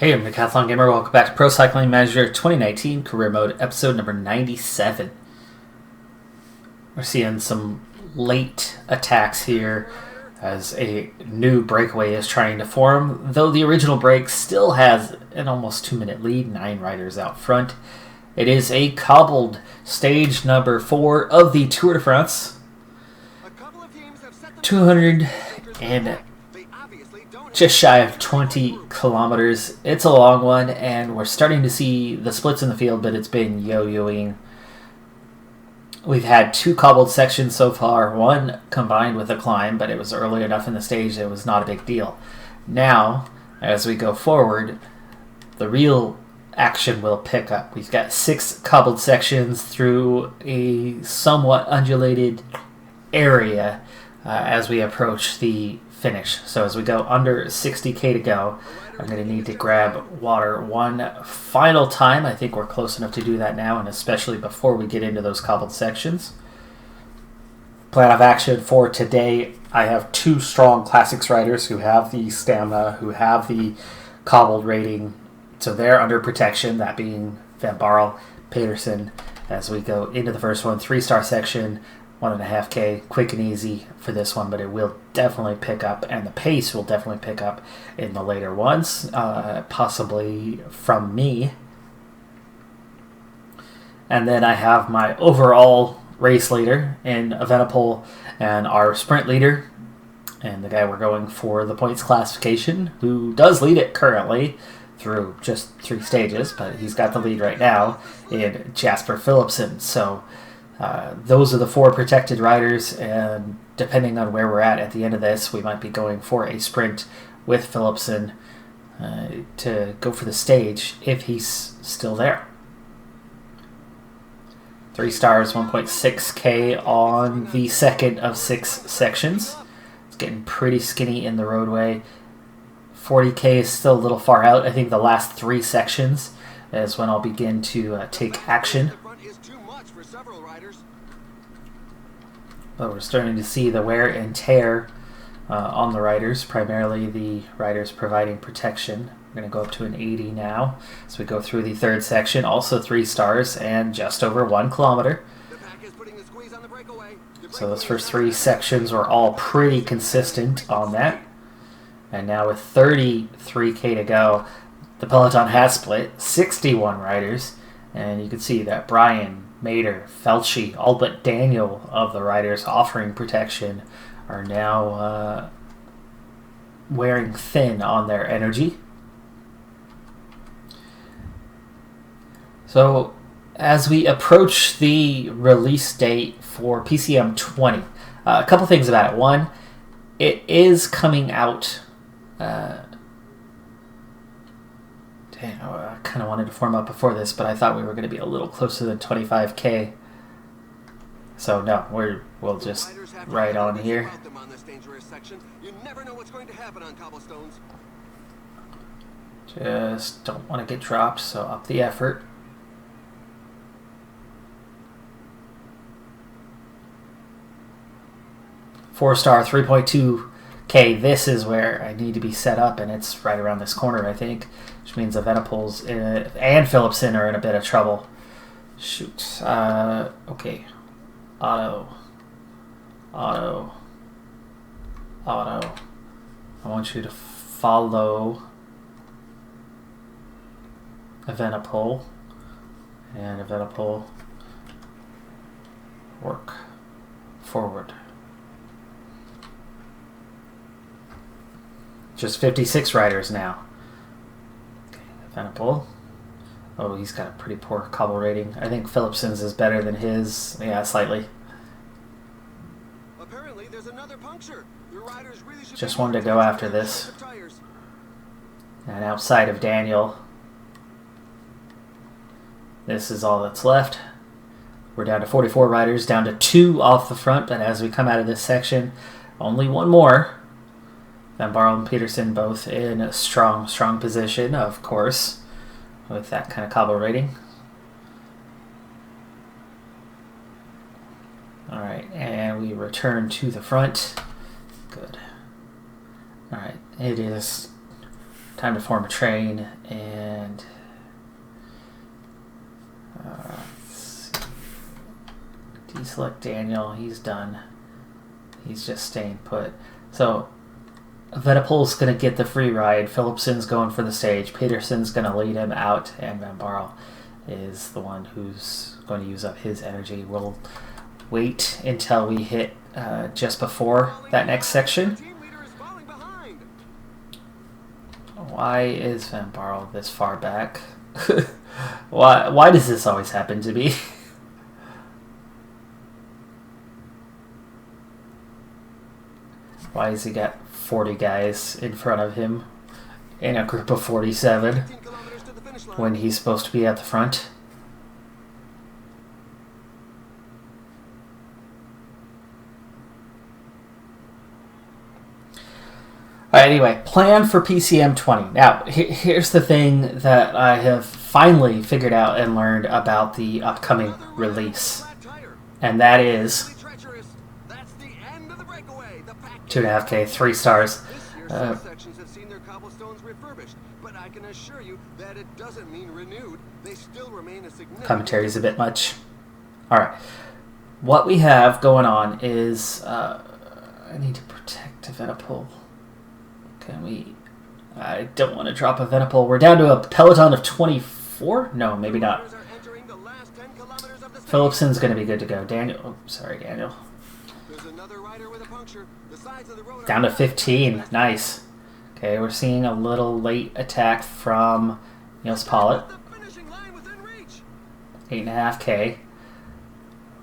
Hey, I'm Decathlon Gamer. Welcome back to Pro Cycling Manager 2019 Career Mode, episode number 97. We're seeing some late attacks here as a new breakaway is trying to form, though the original break still has an almost 2-minute lead, 9 riders out front. It is a cobbled stage number 4 of the Tour de France. 200 and just shy of 20 kilometers. It's a long one, and we're starting to see the splits in the field, but it's been yo-yoing. We've had 2 cobbled sections so far, one combined with a climb, but it was early enough in the stage that it was not a big deal. Now, as we go forward, the real action will pick up. We've got 6 cobbled sections through a somewhat undulated area as we approach the finish. So as we go under 60k to go, I'm going to need to grab water one final time. I think we're close enough to do that now, and especially before we get into those cobbled sections. Plan of action for today: I have 2 strong classics riders who have the stamina, who have the cobbled rating, so they're under protection, that being Van Barle, Peterson. As we go into the first one, 3-star section, 1.5k, quick and easy for this one, but it will definitely pick up, and the pace will definitely pick up in the later ones, possibly from me. And then I have my overall race leader in Evenepoel, and our sprint leader, and the guy we're going for the points classification, who does lead it currently through just 3 stages, but he's got the lead right now in Jasper Philipsen. So those are the 4 protected riders, and depending on where we're at the end of this, we might be going for a sprint with Philipsen to go for the stage if he's still there. 3 stars, 1.6k on the second of 6 sections. It's getting pretty skinny in the roadway. 40k is still a little far out. I think the last 3 sections is when I'll begin to take action. But we're starting to see the wear and tear on the riders, primarily the riders providing protection. We're going to go up to an 80 now. So we go through the 3rd section, also 3 stars and just over 1 kilometer. So those first 3 sections were all pretty consistent on that. And now with 33k to go, the peloton has split, 61 riders, and you can see that Brian, Mader, Felchi, all but Daniel of the riders offering protection are now wearing thin on their energy. So as we approach the release date for PCM20, a couple things about it. One, it is coming out. I kind of wanted to form up before this, but I thought we were going to be a little closer than 25k. So no, we'll just ride on here. Just don't want to get dropped, so up the effort. Four-star, 3.2k. This is where I need to be set up, and it's right around this corner, I think, which means Evenepoel's and Philipsen are in a bit of trouble. Shoot. Okay. Auto. I want you to follow Evenepoel, and Evenepoel work forward. Just 56 riders now. Okay, Evenepoel. Oh, he's got a pretty poor cobble rating. I think Philipsen's is better than his. Yeah, slightly. Apparently, there's another puncture. Your riders really should just wanted to go after this. And outside of Daniel, this is all that's left. We're down to 44 riders, down to 2 off the front, but as we come out of this section, only 1 more. Van Barle and Peterson both in a strong position, of course, with that kind of cobble rating. Alright, and we return to the front. Good. Alright, it is Time to form a train, and deselect Daniel. He's done. He's just staying put. So Venipol's going to get the free ride. Philipson's going for the stage. Peterson's going to lead him out, and Van Barl is the one who's going to use up his energy. We'll wait until we hit just before that next section. Why is Van Barl this far back? Why does this always happen to me? Why has he got 40 guys in front of him in a group of 47 when he's supposed to be at the front? Alright, anyway, plan for PCM20. Now, here's the thing that I have finally figured out and learned about the upcoming release. And that is 2.5K, 3 stars. Sections have seen their cobblestones refurbished, but I can assure you that it doesn't mean renewed. They still remain a significant... Commentary is a bit much. Alright. What we have going on is... I need to protect Venipol. Can we... I don't want to drop a Venipol. We're down to a peloton of 24? No, maybe not. Philipson's going to be good to go. Daniel... Oh, sorry, Daniel. Down to 15. Nice. Okay, we're seeing a little late attack from Niels Pollitt. 8.5K.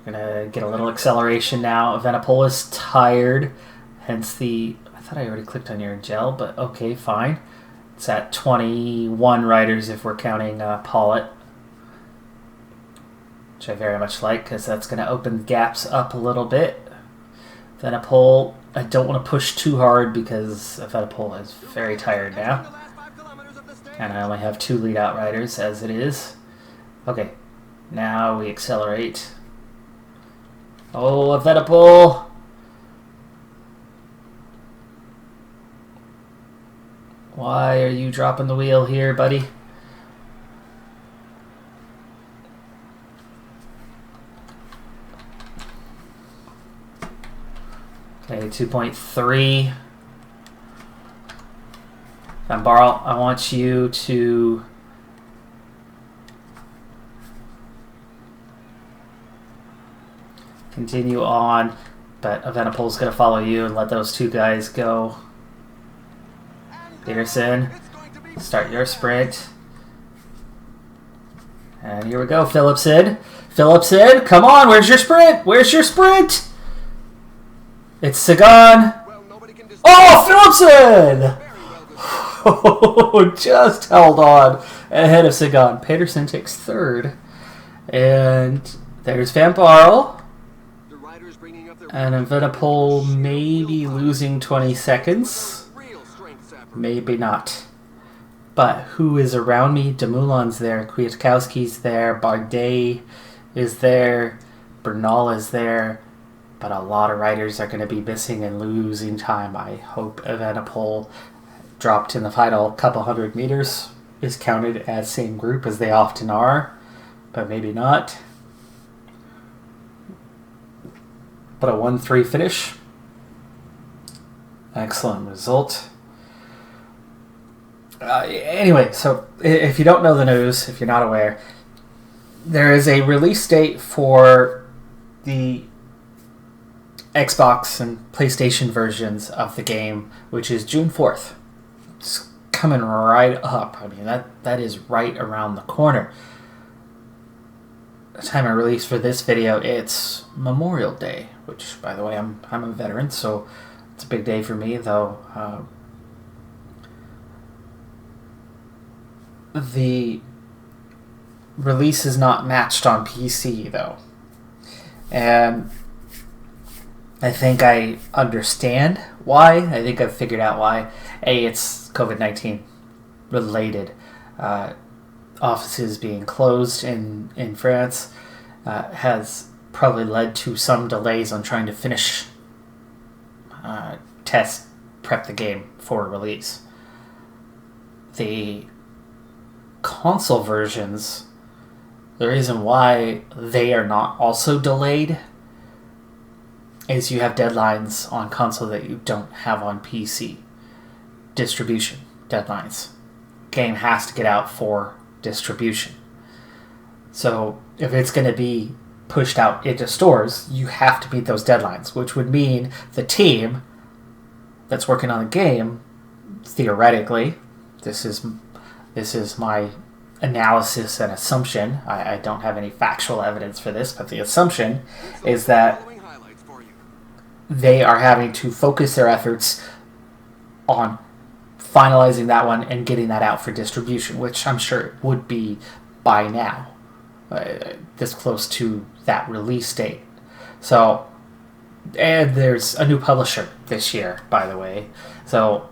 We're going to get a little acceleration now. Venipol is tired. Hence the... I thought I already clicked on your gel, but okay, fine. It's at 21 riders if we're counting Pollitt. Which I very much like, because that's going to open gaps up a little bit. Venipol, I don't want to push too hard because Venipol is very tired now. And I only have 2 lead-out riders as it is. Okay, now we accelerate. Oh, Venipol! Why are you dropping the wheel here, buddy? Okay, 2.3. Van Barl, I want you to continue on, but Venipol's going to follow you and let those 2 guys go. Peterson, start your sprint. And here we go, Philipson. Philipson, come on, where's your sprint? Where's your sprint? It's Sagan. Oh, Philipson! Oh, just held on ahead of Sagan. Peterson takes 3rd. And there's Van Barl. And Venipol maybe losing 20 seconds. Maybe not. But who is around me? Demoulin's there. Kwiatkowski's there. Bardet is there. Bernal is there. But a lot of riders are going to be missing and losing time. I hope Venipol dropped in the final couple hundred meters is counted as same group as they often are. But maybe not. But a 1-3 finish. Excellent result. Anyway, so if you don't know the news, if you're not aware, there is a release date for the Xbox and PlayStation versions of the game, which is June 4th. It's coming right up. I mean, that is right around the corner. The time of release for this video, it's Memorial Day, which, by the way, I'm a veteran, so it's a big day for me, though. The release is not matched on PC, though. And I think I understand why. I think I've figured out why. A, it's COVID-19 related. Offices being closed in France has probably led to some delays on trying to finish prep the game for release. the console versions, the reason why they are not also delayed is you have deadlines on console that you don't have on PC. Distribution deadlines. Game has to get out for distribution. So if it's going to be pushed out into stores, you have to meet those deadlines, which would mean the team that's working on the game, theoretically, this is my analysis and assumption. I don't have any factual evidence for this, but the assumption is that they are having to focus their efforts on finalizing that one and getting that out for distribution, which I'm sure it would be by now, this close to that release date. So, and there's a new publisher this year, by the way. So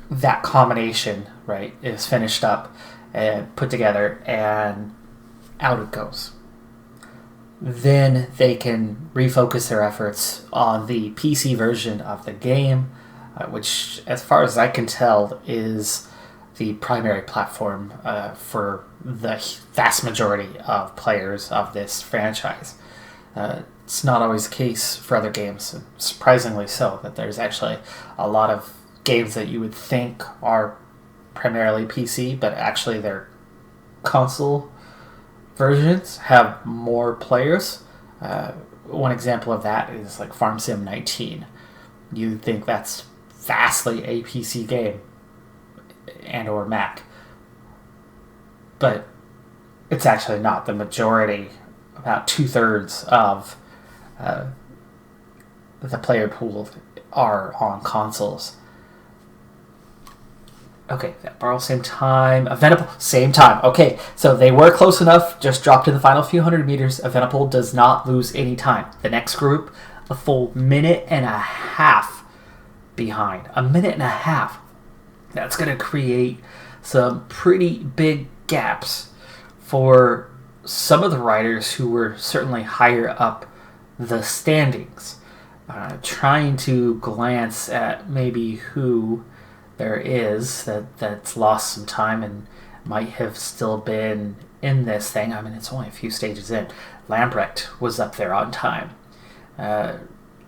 that combination, right, is finished up and put together, and out it goes. Then they can refocus their efforts on the PC version of the game, which, as far as I can tell, is the primary platform for the vast majority of players of this franchise. It's not always the case for other games, surprisingly so, that there's actually a lot of games that you would think are primarily PC, but actually their console versions have more players. One example of that is like PCM19. You'd think that's vastly a PC game and or Mac, but it's actually not. The majority, about 2/3 of the player pool are on consoles. Okay, Borrow same time. Venable, same time. Okay, so they were close enough, just dropped in the final few hundred meters. Venable does not lose any time. The next group, a full minute and a half behind. A minute and a half. That's going to create some pretty big gaps for some of the riders who were certainly higher up the standings. Trying to glance at maybe who there is that's lost some time and might have still been in this thing. I mean, it's only a few stages in. Lambrecht was up there on time. I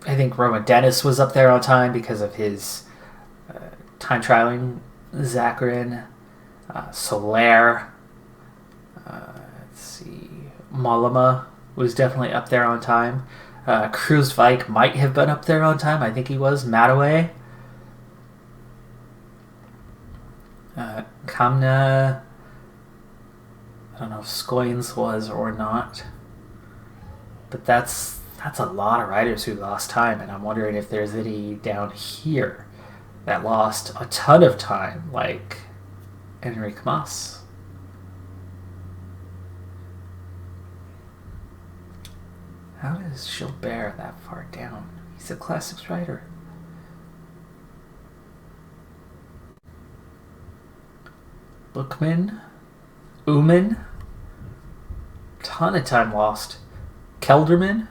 think Roman Dennis was up there on time because of his time trialing. Zakarin, Soler, let's see, Mollema was definitely up there on time. Kruiswijk might have been up there on time. I think he was. Mataway. Kamna, I don't know if Scoynes was or not, but that's a lot of riders who lost time, and I'm wondering if there's any down here that lost a ton of time, like Enric Mas. How is Gilbert that far down? He's a classics rider. Bookman, Uman, ton of time lost. Kelderman.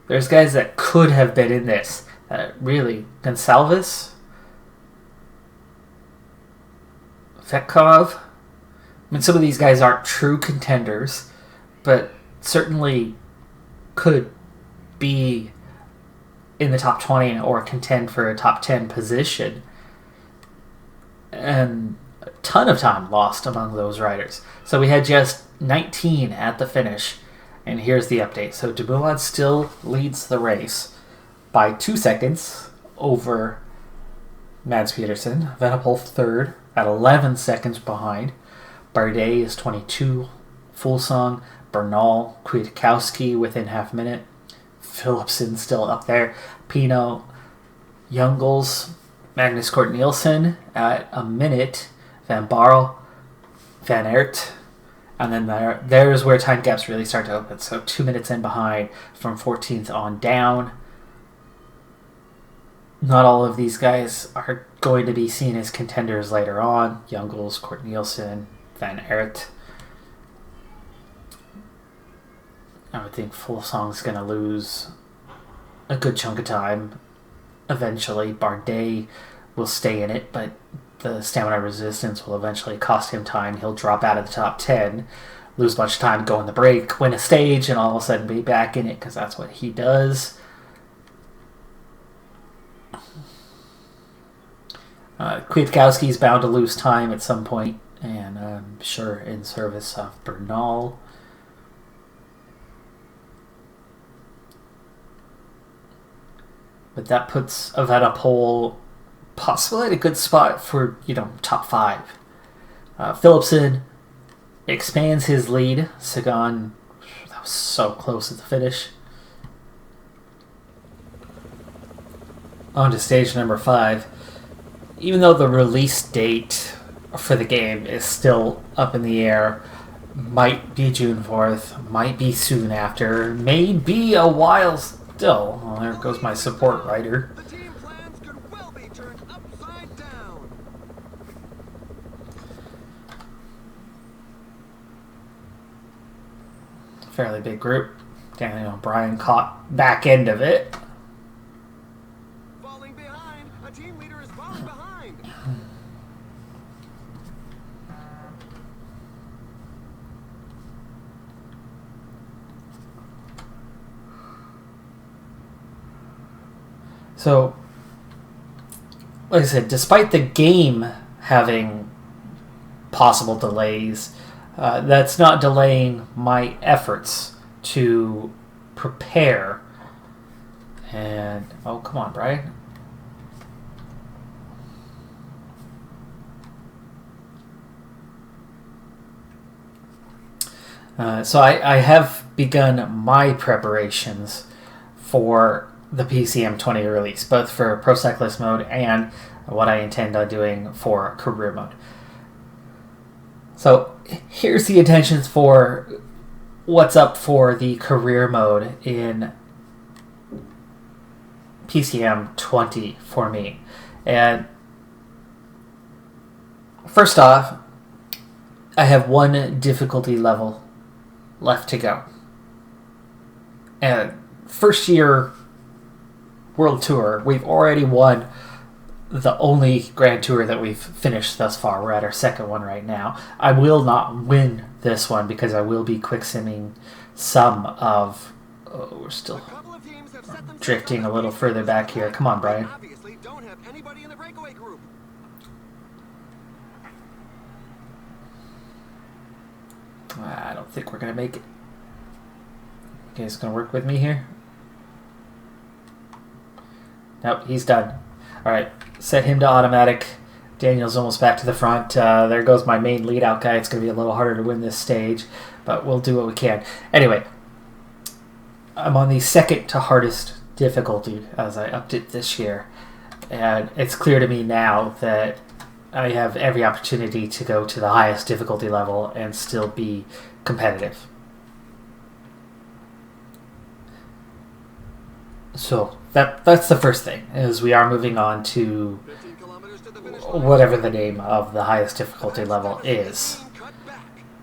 There's guys that could have been in this. Really, Gonsalves, Vetkov. I mean, some of these guys aren't true contenders, but certainly could be in the top 20 or contend for a top 10 position. And a ton of time lost among those riders. So we had just 19 at the finish, and here's the update. So Dumoulin still leads the race by 2 seconds over Mads Pedersen. Venepul third at 11 seconds behind. Bardet is 22. Fulsang, Bernal, Kwiatkowski within half minute. Philipsen still up there. Pinot, Youngles, Magnus Cort Nielsen at a minute. Van Barle, Van Aert. And then there's where time gaps really start to open. So 2 minutes in behind from 14th on down. Not all of these guys are going to be seen as contenders later on. Youngles, Cort Nielsen, Van Aert. I would think Fulsang's going to lose a good chunk of time eventually. Bardet will stay in it, but the stamina resistance will eventually cost him time. He'll drop out of the top 10, lose a bunch of time, go in the break, win a stage, and all of a sudden be back in it, because that's what he does. Kwiatkowski's bound to lose time at some point, and I'm sure in service of Bernal. But that puts Evenepoel possibly at a good spot for, top 5. Philipsen expands his lead. Sagan, that was so close at the finish. On to stage number 5. Even though the release date for the game is still up in the air, might be June 4th, might be soon after, may be a while still. Well, there goes my support writer. The team plans could well be turned upside down. Fairly big group. Daniel O'Brien caught back end of it. Falling behind. A team leader is falling behind. So, like I said, despite the game having possible delays, that's not delaying my efforts to prepare. And, oh, come on, Brian. So I have begun my preparations for the PCM20 release, both for Pro Cyclist mode and what I intend on doing for career mode. So here's the intentions for what's up for the career mode in PCM20 for me. And first off, I have one difficulty level left to go. And first year World Tour, we've already won the only Grand Tour that we've finished thus far. We're at our second one right now. I will not win this one because I will be quick-simming some of... Oh, we're still drifting a little further back here. Come on, Brian. Obviously don't have anybody in the breakaway group. I don't think we're going to make it. You guys going to work with me here? Nope, he's done. Alright, set him to automatic. Daniel's almost back to the front. There goes my main lead-out guy. It's going to be a little harder to win this stage, but we'll do what we can. Anyway, I'm on the second to hardest difficulty as I upped it this year. And it's clear to me now that I have every opportunity to go to the highest difficulty level and still be competitive. So that's the first thing, is we are moving on to whatever the name of the highest difficulty level is.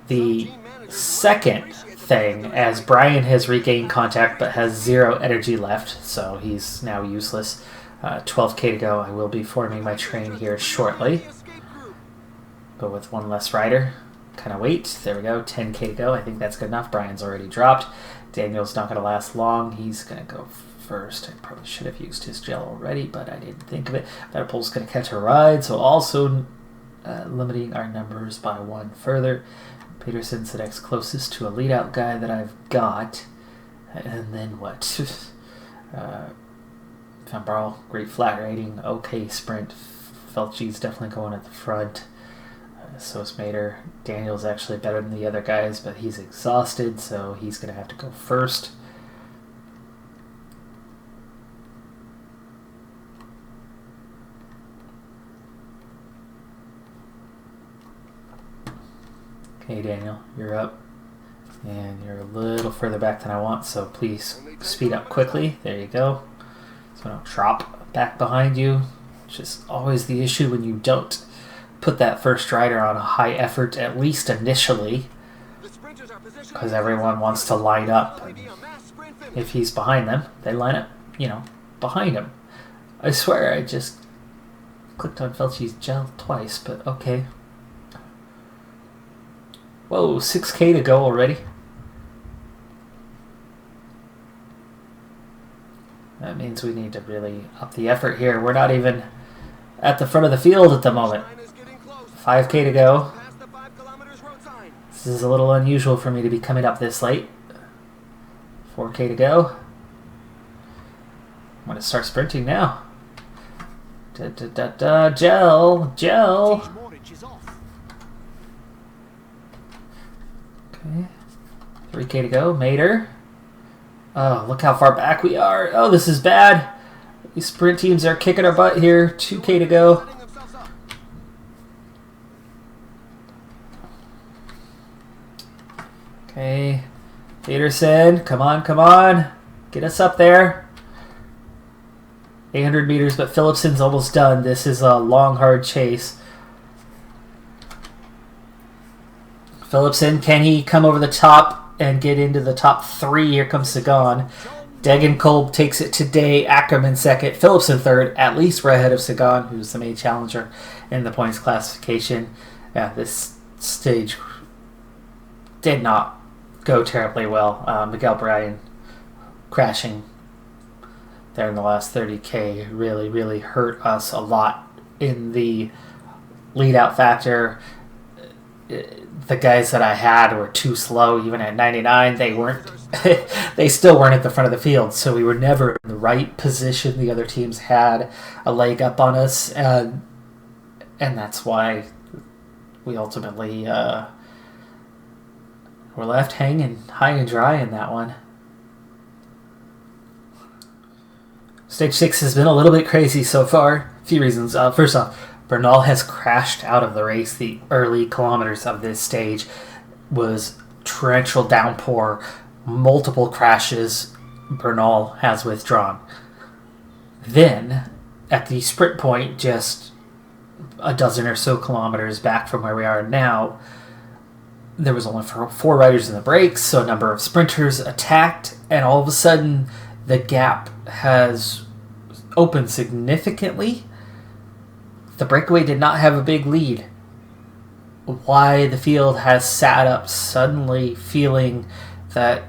The second thing, as Brian has regained contact but has 0 energy left, so he's now useless. 12k to go. I will be forming my train here shortly. Go with one less rider. Kind of wait. There we go. 10k to go. I think that's good enough. Brian's already dropped. Daniel's not going to last long. He's going to go first. I probably should have used his gel already, but I didn't think of it. Evenepoel's going to catch a ride, so also limiting our numbers by 1 further. Peterson's the next closest to a lead-out guy that I've got. And then what? Van Barl, great flat rating. Okay sprint. Felchi's definitely going at the front. So is Mater. Daniel's actually better than the other guys, but he's exhausted, so he's going to have to go first. Okay, Daniel, you're up. And you're a little further back than I want, so please speed up quickly. There you go. So I don't drop back behind you, which is always the issue when you don't put that first rider on a high effort, at least initially, because everyone wants to line up. And if he's behind them, they line up, behind him. I swear, I just clicked on Felchie's gel twice, but okay. Whoa, 6K to go already. That means we need to really up the effort here. We're not even at the front of the field at the moment. 5K to go. This is a little unusual for me to be coming up this late. 4K to go. I'm going to start sprinting now. Gel. Okay. 3K to go. Mater. Oh, look how far back we are. Oh, this is bad. These sprint teams are kicking our butt here. 2K to go. Okay. Peterson, come on. Get us up there. 800 meters, but Phillipson's almost done. This is a long, hard chase. Phillipson, can he come over the top and get into the top 3? Here comes Sagan. Degenkolb takes it today. Ackerman second. Phillipson third. At least we're ahead of Sagan, who's the main challenger in the points classification. Yeah, this stage did not go terribly well. Miguel Bryan crashing there in the last 30K really hurt us a lot in the lead-out factor. The guys that I had were too slow. Even at 99, they weren't. They still weren't at the front of the field, so we were never in the right position. The other teams had a leg up on us, and that's why we ultimately were left hanging high and dry in that one. Stage 6 has been a little bit crazy so far. A few reasons. First off, Bernal has crashed out of the race. The early kilometers of this stage was torrential downpour, multiple crashes. Bernal has withdrawn. Then, at the sprint point, just a dozen or so kilometers back from where we are now, there was only 4 riders in the brakes, so a number of sprinters attacked, and all of a sudden the gap has opened significantly. The breakaway did not have a big lead. Why the field has sat up suddenly feeling that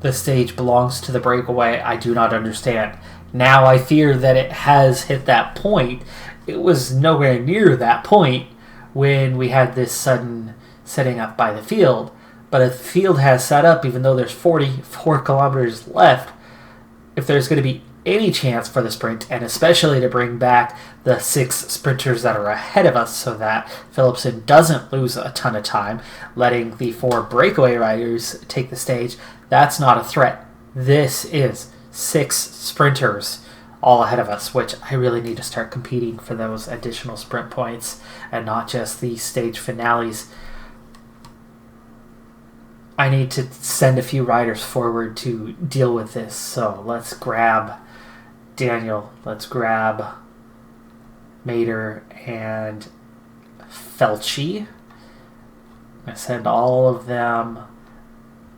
the stage belongs to the breakaway, I do not understand. Now I fear that it has hit that point. It was nowhere near that point when we had this sudden setting up by the field. But if the field has set up, even though there's 44 kilometers left, if there's going to be any chance for the sprint, and especially to bring back the 6 sprinters that are ahead of us so that Phillipson doesn't lose a ton of time, letting the 4 breakaway riders take the stage, that's not a threat. This is 6 sprinters all ahead of us, which I really need to start competing for those additional sprint points and not just the stage finales. I need to send a few riders forward to deal with this, so let's grab Daniel, let's grab Mater and Felchie. I send all of them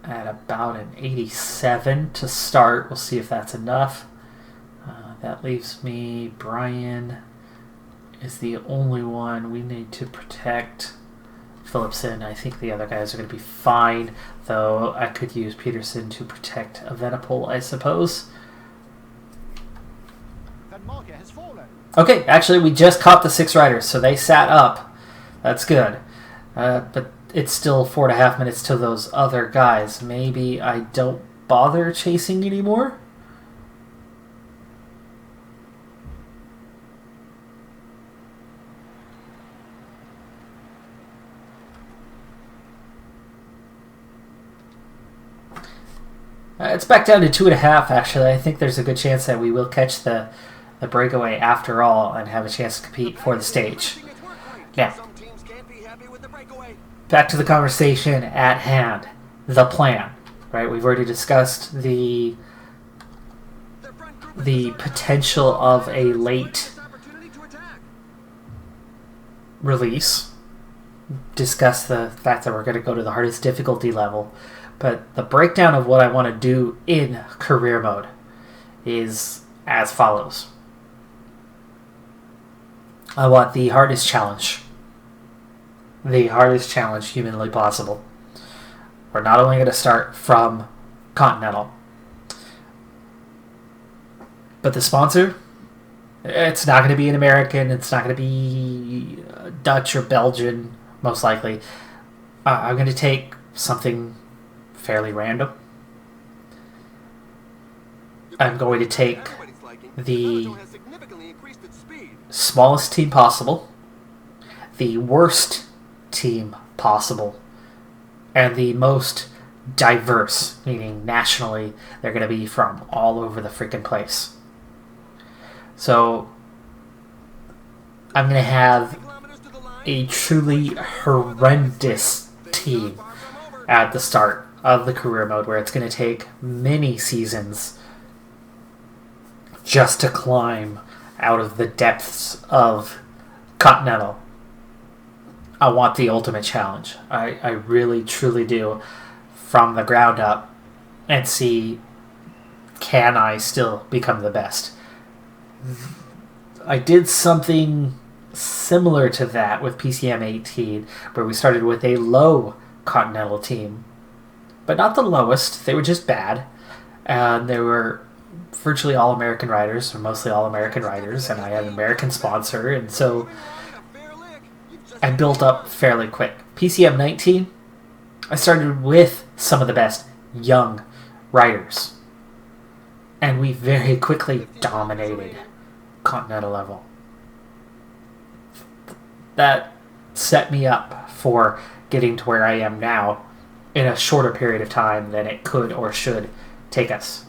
at about an 87 to start. We'll see if that's enough. That leaves me. Brian is the only one we need to protect. Phillipson, I think the other guys are going to be fine, though I could use Peterson to protect Evenepoel, I suppose. Okay, actually we just caught the 6 riders, so they sat up. That's good. But it's still 4.5 minutes to those other guys. Maybe I don't bother chasing anymore? It's back down to 2.5, actually. I think there's a good chance that we will catch the breakaway after all and have a chance to compete for the stage. Now, back to the conversation at hand. The plan, right? We've already discussed the potential of a late release. Discussed the fact that we're going to go to the hardest difficulty level. But the breakdown of what I want to do in career mode is as follows. I want the hardest challenge. The hardest challenge humanly possible. We're not only going to start from Continental, but the sponsor, it's not going to be an American. It's not going to be Dutch or Belgian, most likely. I'm going to take something fairly random. I'm going to take the smallest team possible, the worst team possible, and the most diverse, meaning nationally, they're going to be from all over the freaking place. So I'm going to have a truly horrendous team at the start of the career mode, where it's going to take many seasons just to climb out of the depths of Continental. I want the ultimate challenge. I really, truly do, from the ground up, and see, can I still become the best? I did something similar to that with PCM19, where we started with a low Continental team, but not the lowest. They were just bad, and they were virtually all American riders, or mostly all American riders, and I had an American sponsor, and so I built up fairly quick. PCM19, I started with some of the best young riders, and we very quickly dominated Continental level. That set me up for getting to where I am now in a shorter period of time than it could or should take us.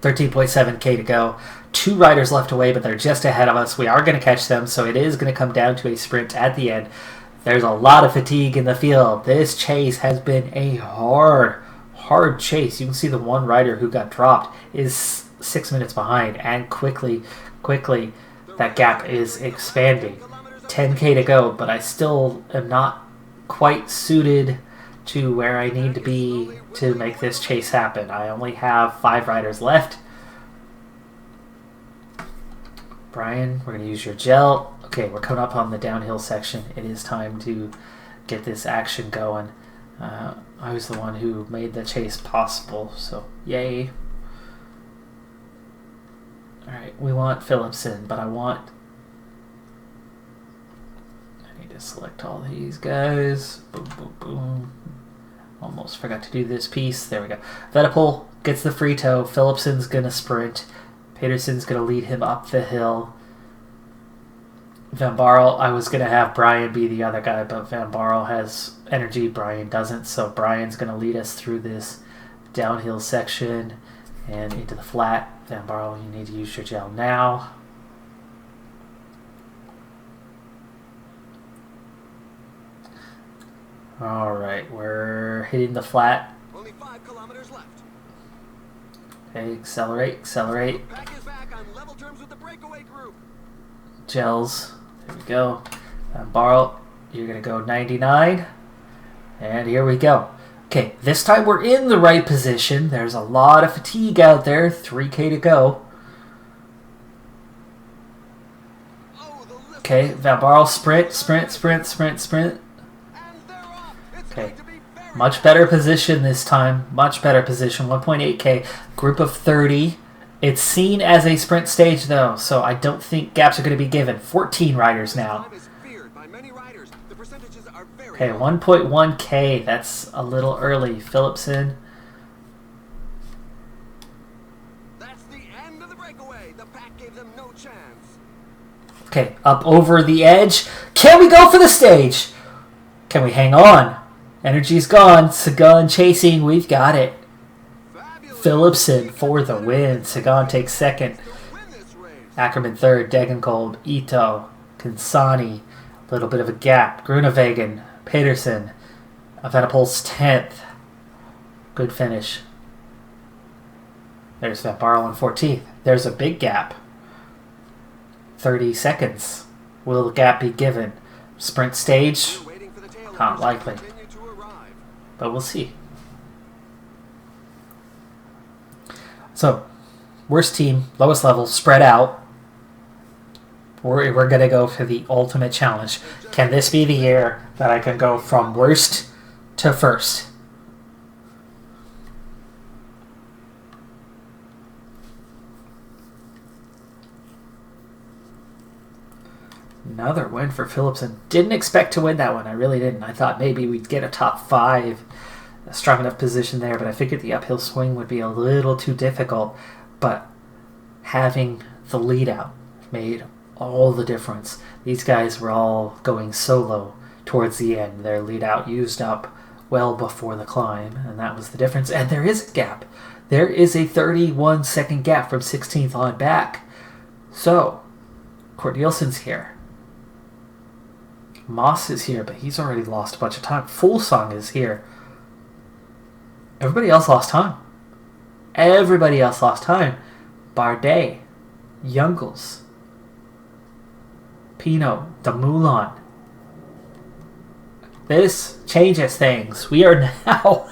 13.7k to go. 2 riders left away, but they're just ahead of us. We are going to catch them, so it is going to come down to a sprint at the end. There's a lot of fatigue in the field. This chase has been a hard chase. You can see the one rider who got dropped is 6 minutes behind, and quickly that gap is expanding. 10k to go, but I still am not quite suited to where I need to be to make this chase happen. I only have 5 riders left. Brian, we're going to use your gel. Okay, we're coming up on the downhill section. It is time to get this action going. I was the one who made the chase possible, so yay. Alright, we want Phillipson, but I need to select all these guys. Boom, boom, boom. Almost forgot to do this piece. There we go. Vettel gets the free toe. Phillipson's going to sprint. Peterson's going to lead him up the hill. Van Barl, I was going to have Brian be the other guy, but Van Barl has energy. Brian doesn't, so Brian's going to lead us through this downhill section and into the flat. Van Barl, you need to use your gel now. Alright, we're hitting the flat. Only 5 kilometers left. Okay, accelerate. Pack is back on level terms with the breakaway group. Gels. There we go. Barl, you're going to go 99. And here we go. Okay, this time we're in the right position. There's a lot of fatigue out there. 3k to go. Okay, Van Barl, sprint. Okay, much better position this time. Much better position. 1.8k. Group of 30. It's seen as a sprint stage, though, so I don't think gaps are going to be given. 14 riders now. Okay, 1.1k. That's a little early. Phillipson. That's the end of the breakaway. The pack gave them no chance. Okay, up over the edge. Can we go for the stage? Can we hang on? Energy's gone. Sagan chasing. We've got it. Phillipson for the win. Sagan takes second. Ackerman third. Degenkolb, Ito, Kansani. A little bit of a gap. Grunewagen, Peterson. Vanderpool's 10th. Good finish. There's Van Barl on 14th. There's a big gap. 30 seconds. Will the gap be given? Sprint stage? Not likely. But we'll see. So, worst team, lowest level, spread out. We're going to go for the ultimate challenge. Can this be the year that I can go from worst to first? Another win for Philipsen. Didn't expect to win that one. I really didn't. I thought maybe we'd get a top 5, a strong enough position there, but I figured the uphill swing would be a little too difficult. But having the lead out made all the difference. These guys were all going solo towards the end. Their lead out used up well before the climb, and that was the difference. And there is a gap. There is a 31-second gap from 16th on back. So, Corneliussen's here. Moss is here, but he's already lost a bunch of time. Fuglsang is here. Everybody else lost time. Everybody else lost time. Bardet, Jungels, Pinot, Dumoulin. This changes things. We are now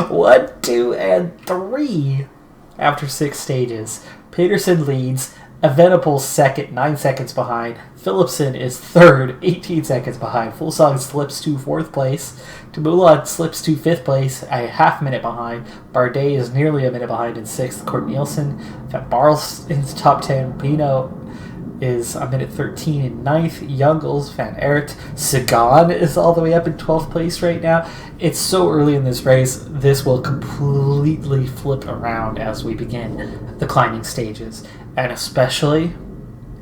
1, 2, and 3 after 6 stages. Peterson leads. Evenepoel second, 9 seconds behind. Philipsen is third, 18 seconds behind. Fuglsang slips to 4th place. Dumoulin slips to 5th place, a half minute behind. Bardet is nearly a minute behind in 6th. Corneliussen, Van Barl's in the top 10. Pinot is a minute 13 in 9th. Jungels, Van Aert, Sagan is all the way up in 12th place right now. It's so early in this race. This will completely flip around as we begin the climbing stages. And especially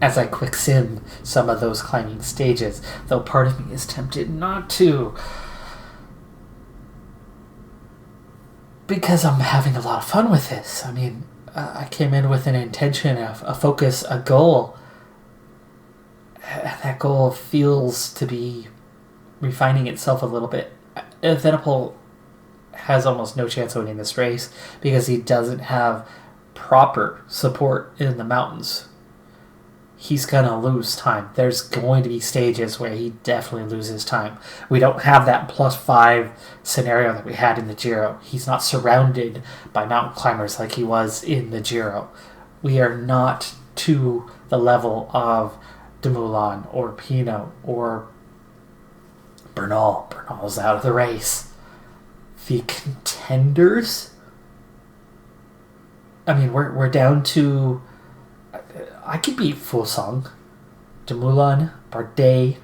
as I quick sim some of those climbing stages, though part of me is tempted not to, because I'm having a lot of fun with this. I mean, I came in with an intention, a focus, a goal. That goal feels to be refining itself a little bit. Evenepoel has almost no chance of winning this race because he doesn't have proper support in the mountains. He's going to lose time. There's going to be stages where he definitely loses time. We don't have that +5 scenario that we had in the Giro. He's not surrounded by mountain climbers like he was in the Giro. We are not to the level of Dumoulin or Pinot or Bernal. Bernal's out of the race. The contenders, I mean, we're down to... I could beat Fuglsang. Dumoulin, Bardet,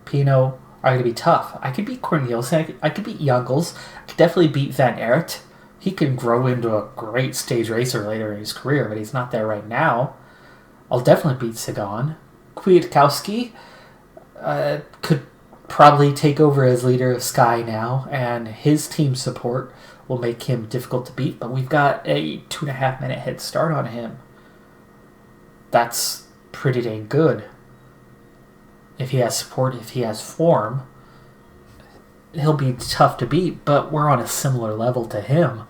Pinot are going to be tough. I could beat Corneliussen. I could beat Jungels. I could definitely beat Van Aert. He can grow into a great stage racer later in his career, but he's not there right now. I'll definitely beat Sagan. Kwiatkowski could probably take over as leader of Sky now, and his team support will make him difficult to beat, but we've got a 2.5 minute head start on him. That's pretty dang good. If he has support, if he has form, he'll be tough to beat, but we're on a similar level to him.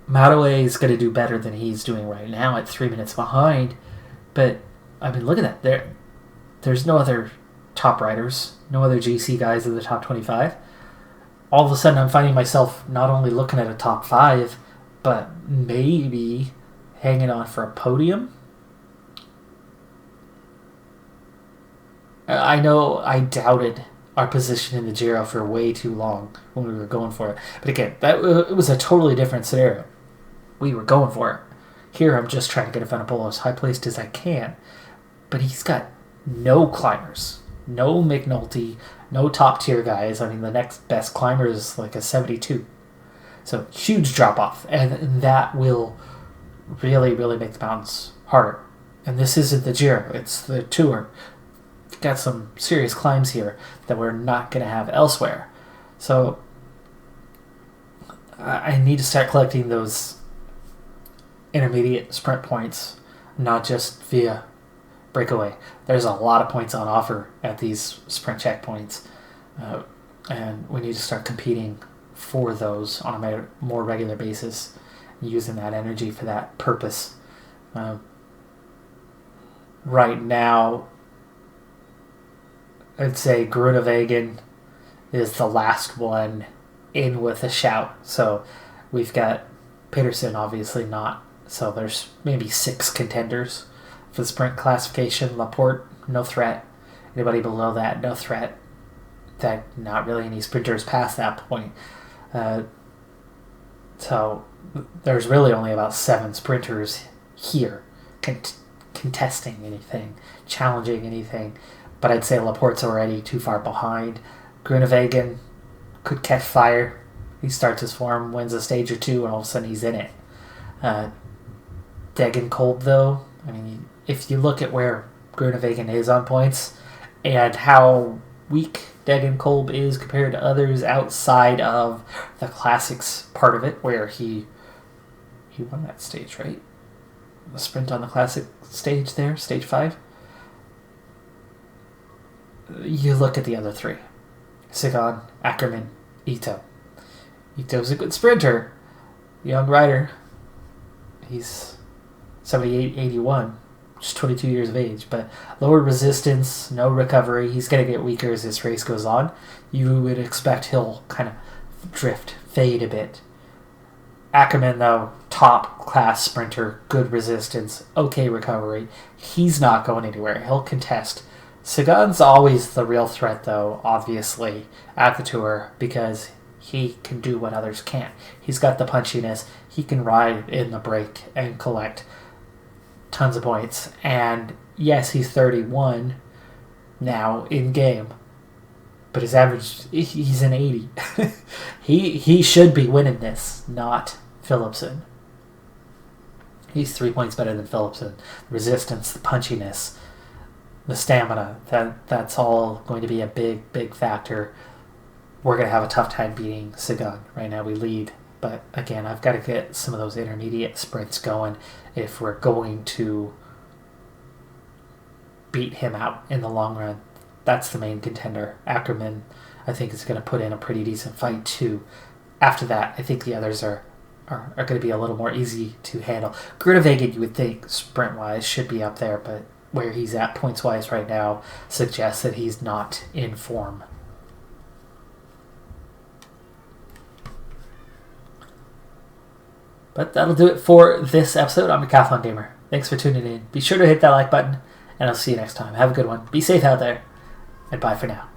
Mataway is going to do better than he's doing right now at 3 minutes behind, but, I mean, look at that. There's no other top riders, no other GC guys in the top 25. All of a sudden, I'm finding myself not only looking at a top 5, but maybe hanging on for a podium. I know I doubted our position in the Giro for way too long when we were going for it. But again, it was a totally different scenario. We were going for it. Here, I'm just trying to get Evenepoel as high placed as I can. But he's got no climbers. No McNulty. No top tier guys. I mean, the next best climber is like a 72. So, huge drop off. And that will really, really make the mountains harder. And this isn't the Giro. It's the Tour. We've got some serious climbs here that we're not going to have elsewhere. So, I need to start collecting those intermediate sprint points, not just via breakaway. There's a lot of points on offer at these sprint checkpoints, and we need to start competing for those on a more regular basis, using that energy for that purpose. Right now, I'd say Groenewegen is the last one in with a shout. So we've got Peterson, obviously not. So there's maybe 6 contenders. For the sprint classification, Laporte, no threat. Anybody below that, no threat. In fact, not really any sprinters past that point. So there's really only about 7 sprinters here contesting anything, challenging anything. But I'd say Laporte's already too far behind. Groenewegen could catch fire. He starts his form, wins a stage or two, and all of a sudden he's in it. Degenkolb, though, I mean, if you look at where Groenewegen is on points and how weak Degenkolb is compared to others outside of the classics part of it, where he won that stage, right? The sprint on the classic stage there, stage 5. You look at the other 3. Sagan, Ackerman, Ito. Ito's a good sprinter. Young rider. He's 78, 81. Just 22 years of age. But lower resistance, no recovery. He's going to get weaker as this race goes on. You would expect he'll kind of drift, fade a bit. Ackerman, though, top class sprinter, good resistance, okay recovery. He's not going anywhere. He'll contest. Sagan's always the real threat, though, obviously, at the Tour, because he can do what others can't. He's got the punchiness. He can ride in the break and collect tons of points. And yes, he's 31 now in game, but his average, he's an 80. he should be winning this, not Philipsen. He's 3 points better than Philipsen. Resistance, the punchiness, the stamina, that's all going to be a big factor. We're going to have a tough time beating Sagan. Right now we lead, but again, I've got to get some of those intermediate sprints going if we're going to beat him out in the long run. That's the main contender. Ackerman, I think, is going to put in a pretty decent fight too. After that, I think the others are going to be a little more easy to handle. Groenewegen, you would think, sprint-wise, should be up there, but where he's at points-wise right now suggests that he's not in form. But that'll do it for this episode. I'm Decathlon Gamer. Thanks for tuning in. Be sure to hit that like button, and I'll see you next time. Have a good one. Be safe out there, and bye for now.